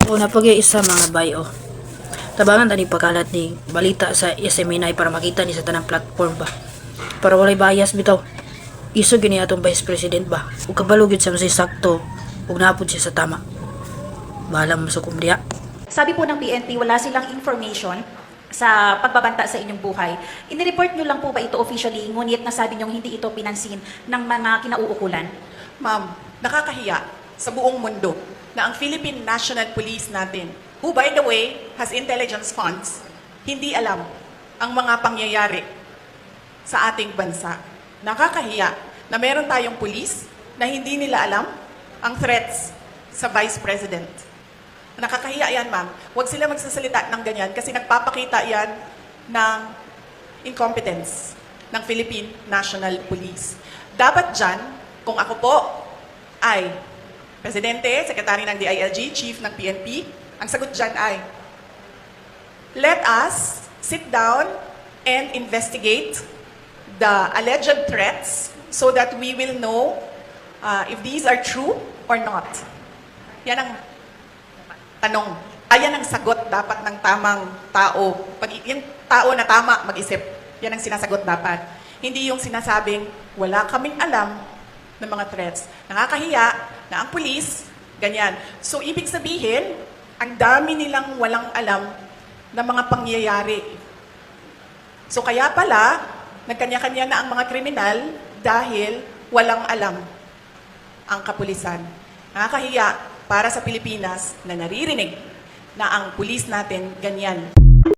O napag-iisa mga bayo. Tabangan tani pagkalat ni balita sa SMNI para makita ni sa tanang platform ba. Para walay bias bitaw. Iso gini atong Vice President ba. Ug kabalo gyud sa masay sakto ug napud siya sa tama. Bahala mo sa kumdiya. Sabi po ng PNP, wala silang information sa pagbabanta sa inyong buhay. Inireport nyo lang po ba ito officially, ngunit nasabi nyo hindi ito pinansin ng mga kinauukulan? Ma'am, nakakahiya sa buong mundo na ang Philippine National Police natin, who by the way has intelligence funds, hindi alam ang mga pangyayari sa ating bansa. Nakakahiya na meron tayong police na hindi nila alam ang threats sa Vice President. Nakakahiya yan, ma'am. Huwag sila magsasalita ng ganyan kasi nagpapakita yan ng incompetence ng Philippine National Police. Dapat dyan, kung ako po ay Presidente, Secretary ng DILG, Chief ng PNP, ang sagot dyan ay, let us sit down and investigate the alleged threats so that we will know if these are true or not. Yan ang tanong. Ayan ang sagot dapat ng tamang tao. Pag yung tao na tama mag-isip, yan ang sinasagot dapat. Hindi yung sinasabing, wala kaming alam ng mga threats. Nakakahiya na ang pulis, ganyan. So, ibig sabihin, ang dami nilang walang alam ng mga pangyayari. So, kaya pala, nagkanya-kanya na ang mga kriminal dahil walang alam ang kapulisan. Nakakahiya para sa Pilipinas na naririnig na ang pulis natin ganyan.